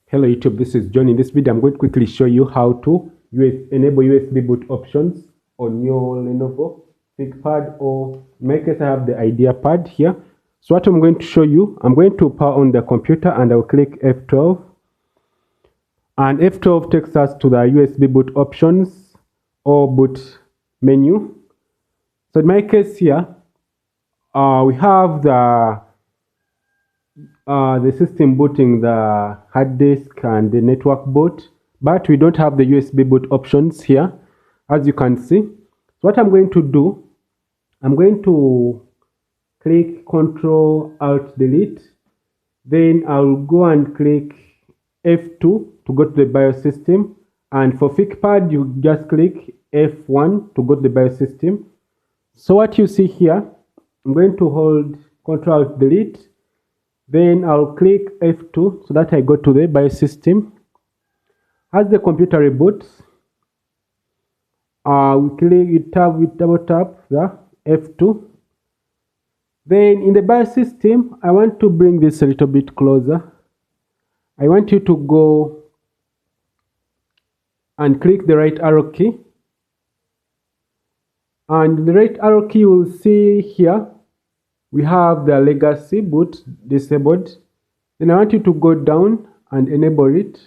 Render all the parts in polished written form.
Hello YouTube, this is John. In this video I'm going to quickly show you how to enable USB boot options on your Lenovo ThinkPad, or in my case I have the IdeaPad here. So what I'm going to show you, I'm going to power on the computer and I'll click F12, and F12 takes us to the USB boot options or boot menu. So in my case here, we have the system booting the hard disk and the network boot, but we don't have the USB boot options here, as you can see. So what I'm going to do, I'm going to click Ctrl Alt Delete, then I'll go and click F2 to go to the BIOS system, and for ThinkPad you just click F1 to go to the BIOS system. So what you see here, I'm going to hold Ctrl Alt Delete, then I'll click F2 so that I go to the BIOS system. As the computer reboots, we double tap the F2. Then in the BIOS system, I want to bring this a little bit closer. I want you to go and click the right arrow key. And the right arrow key you will see here, we have the legacy boot disabled. Then I want you to go down and enable it.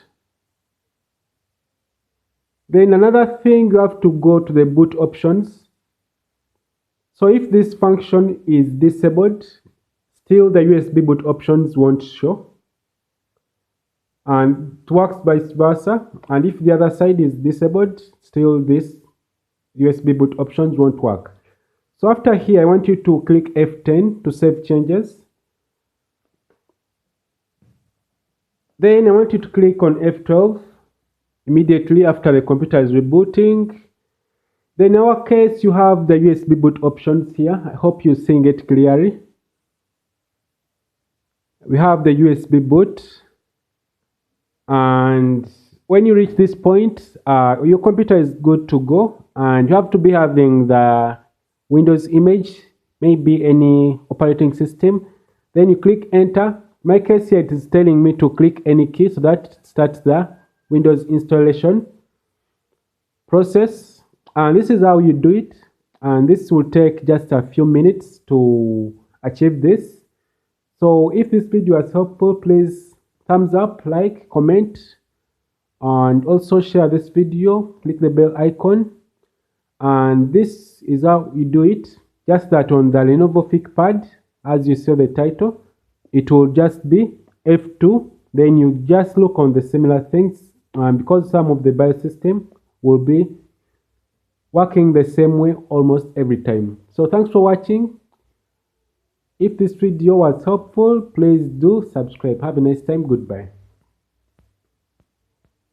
Then another thing, you have to go to the boot options. So if this function is disabled, still the USB boot options won't show, and it works vice versa. And if the other side is disabled, still this USB boot options won't work. So after here, I want you to click F10 to save changes. Then I want you to click on F12 immediately after the computer is rebooting. Then in our case, you have the USB boot options here. I hope you're seeing it clearly. We have the USB boot, and when you reach this point, your computer is good to go, and you have to be having the Windows image, maybe any operating system. Then you click enter. In my case here, it is telling me to click any key, so that starts the Windows installation process. And this is how you do it, and this will take just a few minutes to achieve this. So if this video was helpful, please thumbs up, like, comment, and also share this video. Click the bell icon. And this is how you do it. Just that on the Lenovo ThinkPad, as you see the title, it will just be F2. Then you just look on the similar things, because some of the BIOS system will be working the same way almost every time. So thanks for watching. If this video was helpful, please do subscribe. Have a nice time. Goodbye.